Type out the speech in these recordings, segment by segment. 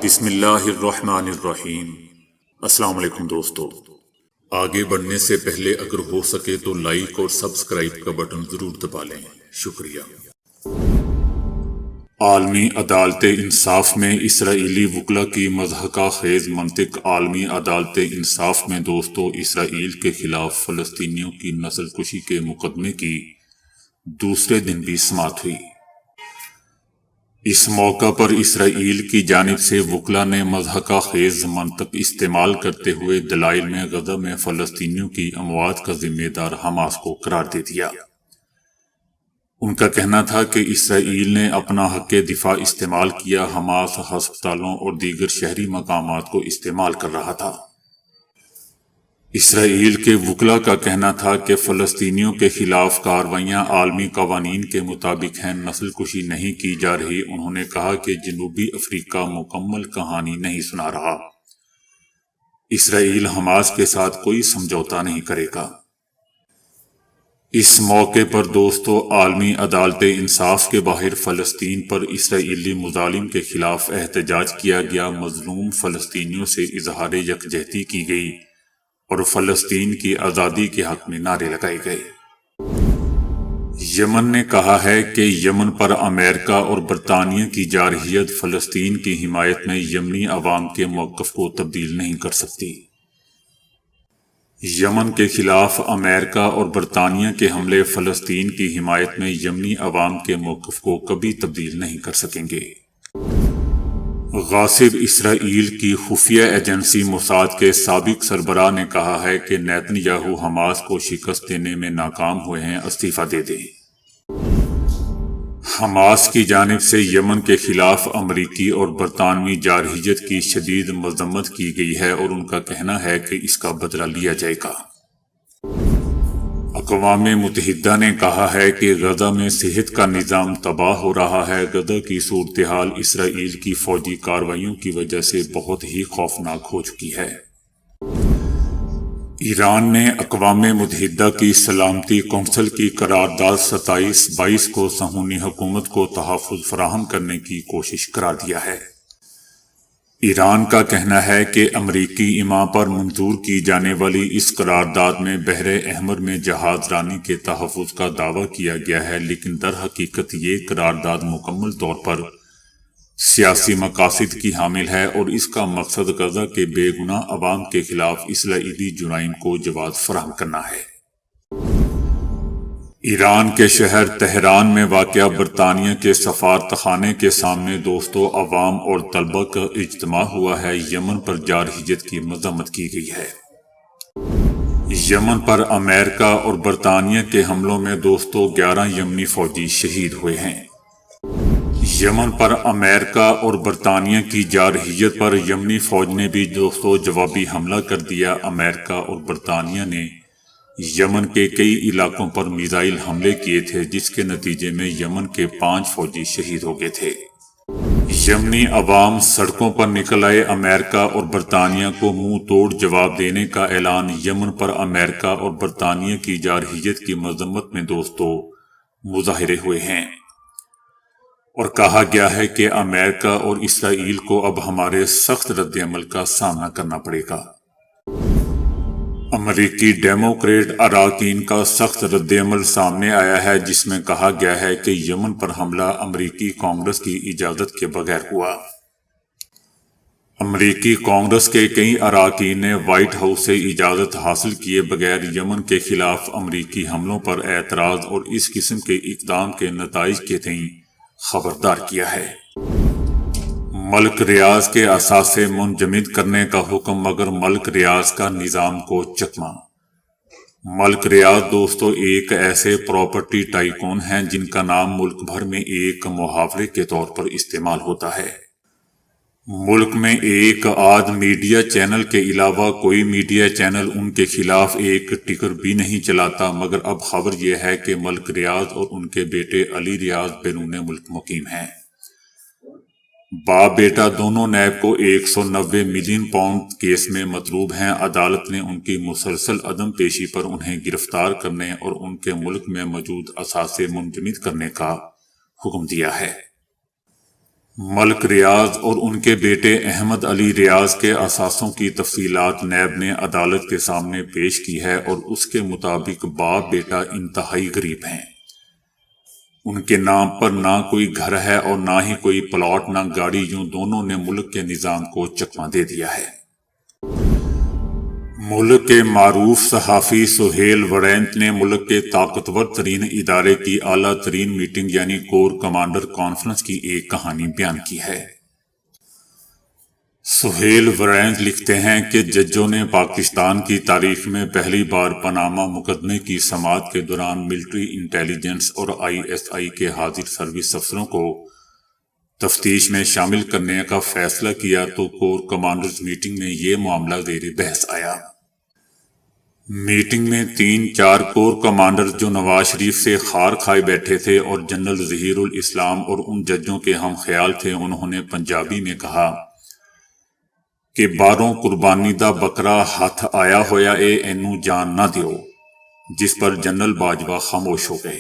بسم اللہ الرحمن الرحیم۔ السلام علیکم دوستو، آگے بڑھنے سے پہلے اگر ہو سکے تو لائک اور سبسکرائب کا بٹن ضرور دبا لیں، شکریہ۔ عالمی عدالت انصاف میں اسرائیلی وکلا کی مضحکہ خیز منطق۔ عالمی عدالت انصاف میں دوستو اسرائیل کے خلاف فلسطینیوں کی نسل کشی کے مقدمے کی دوسرے دن بھی سماعت ہوئی۔ اس موقع پر اسرائیل کی جانب سے وکلا نے مضحکہ خیز منطق استعمال کرتے ہوئے دلائل میں غزہ میں فلسطینیوں کی اموات کا ذمہ دار حماس کو قرار دے دیا۔ ان کا کہنا تھا کہ اسرائیل نے اپنا حق دفاع استعمال کیا، حماس ہسپتالوں اور دیگر شہری مقامات کو استعمال کر رہا تھا۔ اسرائیل کے وکلا کا کہنا تھا کہ فلسطینیوں کے خلاف کارروائیاں عالمی قوانین کے مطابق ہیں، نسل کشی نہیں کی جا رہی۔ انہوں نے کہا کہ جنوبی افریقہ مکمل کہانی نہیں سنا رہا، اسرائیل حماس کے ساتھ کوئی سمجھوتا نہیں کرے گا۔ اس موقع پر دوستو عالمی عدالت انصاف کے باہر فلسطین پر اسرائیلی مظالم کے خلاف احتجاج کیا گیا، مظلوم فلسطینیوں سے اظہار یکجہتی کی گئی اور فلسطین کی آزادی کے حق میں نعرے لگائے گئے۔ یمن نے کہا ہے کہ یمن پر امریکہ اور برطانیہ کی جارحیت فلسطین کی حمایت میں یمنی عوام کے موقف کو تبدیل نہیں کر سکتی۔ یمن کے خلاف امریکہ اور برطانیہ کے حملے فلسطین کی حمایت میں یمنی عوام کے موقف کو کبھی تبدیل نہیں کر سکیں گے۔ غاصب اسرائیل کی خفیہ ایجنسی موساد کے سابق سربراہ نے کہا ہے کہ نیتن یاہو حماس کو شکست دینے میں ناکام ہوئے ہیں، استعفیٰ دے دیں۔ حماس کی جانب سے یمن کے خلاف امریکی اور برطانوی جارحیت کی شدید مذمت کی گئی ہے اور ان کا کہنا ہے کہ اس کا بدلہ لیا جائے گا۔ اقوام متحدہ نے کہا ہے کہ غزہ میں صحت کا نظام تباہ ہو رہا ہے۔ غزہ کی صورتحال اسرائیل کی فوجی کارروائیوں کی وجہ سے بہت ہی خوفناک ہو چکی ہے۔ ایران نے اقوام متحدہ کی سلامتی کونسل کی قرارداد 2722 کو صہیونی حکومت کو تحفظ فراہم کرنے کی کوشش قرار دیا ہے۔ ایران کا کہنا ہے کہ امریکی ایما پر منظور کی جانے والی اس قرارداد میں بحر احمر میں جہاز رانی کے تحفظ کا دعویٰ کیا گیا ہے، لیکن در حقیقت یہ قرارداد مکمل طور پر سیاسی مقاصد کی حامل ہے اور اس کا مقصد غزہ کے بے گناہ عوام کے خلاف اسرائیلی جرائم کو جواز فراہم کرنا ہے۔ ایران کے شہر تہران میں واقع برطانیہ کے سفارتخانے کے سامنے دوستو عوام اور طلبہ کا اجتماع ہوا ہے۔ یمن پر جارحیت کی مذمت کی گئی ہے۔ یمن پر امریکہ اور برطانیہ کے حملوں میں دوستو 11 یمنی فوجی شہید ہوئے ہیں۔ یمن پر امریکہ اور برطانیہ کی جارحیت پر یمنی فوج نے بھی دوستو جوابی حملہ کر دیا۔ امریکہ اور برطانیہ نے یمن کے کئی علاقوں پر میزائل حملے کیے تھے، جس کے نتیجے میں یمن کے 5 فوجی شہید ہو گئے تھے۔ یمنی عوام سڑکوں پر نکل آئے، امریکہ اور برطانیہ کو منہ توڑ جواب دینے کا اعلان۔ یمن پر امریکہ اور برطانیہ کی جارحیت کی مذمت میں دوستو مظاہرے ہوئے ہیں اور کہا گیا ہے کہ امریکہ اور اسرائیل کو اب ہمارے سخت رد عمل کا سامنا کرنا پڑے گا۔ امریکی ڈیموکریٹ اراکین کا سخت رد عمل سامنے آیا ہے، جس میں کہا گیا ہے کہ یمن پر حملہ امریکی کانگریس کی اجازت کے بغیر ہوا۔ امریکی کانگریس کے کئی اراکین نے وائٹ ہاؤس سے اجازت حاصل کیے بغیر یمن کے خلاف امریکی حملوں پر اعتراض اور اس قسم کے اقدام کے نتائج کے تئیں خبردار کیا ہے۔ ملک ریاض کے اثاثے منجمد کرنے کا حکم، مگر ملک ریاض کا نظام کو چکمہ۔ ملک ریاض دوستو ایک ایسے پراپرٹی ٹائکون ہیں جن کا نام ملک بھر میں ایک محاورے کے طور پر استعمال ہوتا ہے۔ ملک میں ایک آدھ میڈیا چینل کے علاوہ کوئی میڈیا چینل ان کے خلاف ایک ٹکر بھی نہیں چلاتا، مگر اب خبر یہ ہے کہ ملک ریاض اور ان کے بیٹے علی ریاض بیرون ملک مقیم ہیں۔ باپ بیٹا دونوں نیب کو 190 ملین پاؤنڈ کیس میں مطلوب ہیں۔ عدالت نے ان کی مسلسل عدم پیشی پر انہیں گرفتار کرنے اور ان کے ملک میں موجود اثاثے منجمد کرنے کا حکم دیا ہے۔ ملک ریاض اور ان کے بیٹے احمد علی ریاض کے اثاثوں کی تفصیلات نیب نے عدالت کے سامنے پیش کی ہے اور اس کے مطابق باپ بیٹا انتہائی غریب ہیں۔ ان کے نام پر نہ کوئی گھر ہے اور نہ ہی کوئی پلاٹ، نہ گاڑی، یوں دونوں نے ملک کے نظام کو چکما دے دیا ہے۔ ملک کے معروف صحافی سہیل وڑینت نے ملک کے طاقتور ترین ادارے کی اعلیٰ ترین میٹنگ یعنی کور کمانڈر کانفرنس کی ایک کہانی بیان کی ہے۔ سہیل وڑینت لکھتے ہیں کہ ججوں نے پاکستان کی تاریخ میں پہلی بار پاناما مقدمے کی سماعت کے دوران ملٹری انٹیلیجنس اور ISI کے حاضر سروس افسروں کو تفتیش میں شامل کرنے کا فیصلہ کیا تو کور کمانڈرز میٹنگ میں یہ معاملہ زیر بحث آیا۔ میٹنگ میں 3-4 کور کمانڈر جو نواز شریف سے خار کھائے بیٹھے تھے اور جنرل ظہیر الاسلام اور ان ججوں کے ہم خیال تھے، انہوں نے پنجابی میں کہا کہ باروں قربانی دا بکرا ہاتھ آیا ہویا اے اینو جان نہ دیو، جس پر جنرل باجوہ خاموش ہو گئے۔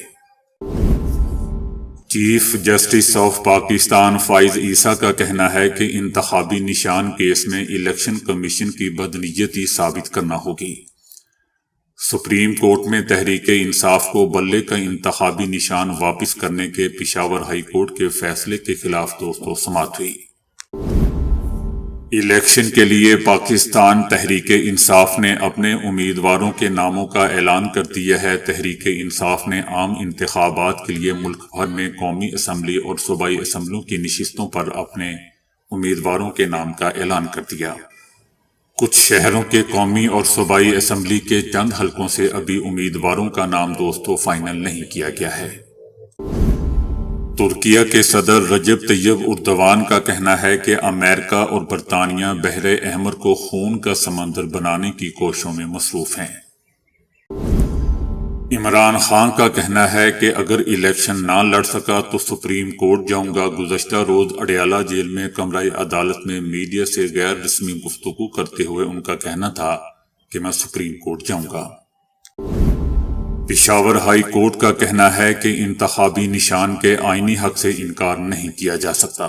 چیف جسٹس آف پاکستان فائز عیسیٰ کا کہنا ہے کہ انتخابی نشان کیس میں الیکشن کمیشن کی بدنیتی ثابت کرنا ہوگی۔ سپریم کورٹ میں تحریک انصاف کو بلے کا انتخابی نشان واپس کرنے کے پشاور ہائی کورٹ کے فیصلے کے خلاف دوستوں سماعت ہوئی۔ الیکشن کے لیے پاکستان تحریک انصاف نے اپنے امیدواروں کے ناموں کا اعلان کر دیا ہے۔ تحریک انصاف نے عام انتخابات کے لیے ملک بھر میں قومی اسمبلی اور صوبائی اسمبلیوں کی نشستوں پر اپنے امیدواروں کے نام کا اعلان کر دیا۔ کچھ شہروں کے قومی اور صوبائی اسمبلی کے چند حلقوں سے ابھی امیدواروں کا نام دوستوں فائنل نہیں کیا گیا ہے۔ ترکیہ کے صدر رجب طیب اردوان کا کہنا ہے کہ امریکہ اور برطانیہ بحر احمر کو خون کا سمندر بنانے کی کوششوں میں مصروف ہیں۔ عمران خان کا کہنا ہے کہ اگر الیکشن نہ لڑ سکا تو سپریم کورٹ جاؤں گا۔ گزشتہ روز اڈیالہ جیل میں کمرہ عدالت میں میڈیا سے غیر رسمی گفتگو کرتے ہوئے ان کا کہنا تھا کہ میں سپریم کورٹ جاؤں گا۔ پشاور ہائی کورٹ کا کہنا ہے کہ انتخابی نشان کے آئینی حق سے انکار نہیں کیا جا سکتا۔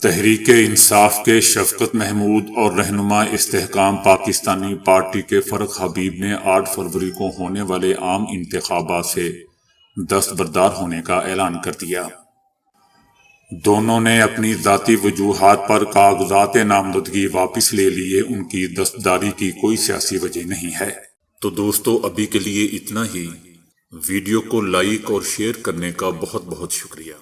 تحریک انصاف کے شفقت محمود اور رہنما استحکام پاکستانی پارٹی کے فرق حبیب نے 8 فروری کو ہونے والے عام انتخابات سے دستبردار ہونے کا اعلان کر دیا۔ دونوں نے اپنی ذاتی وجوہات پر کاغذات نامزدگی واپس لے لیے۔ ان کی دستبرداری کی کوئی سیاسی وجہ نہیں ہے۔ تو دوستو ابھی کے لیے اتنا ہی۔ ویڈیو کو لائک اور شیئر کرنے کا بہت بہت شکریہ۔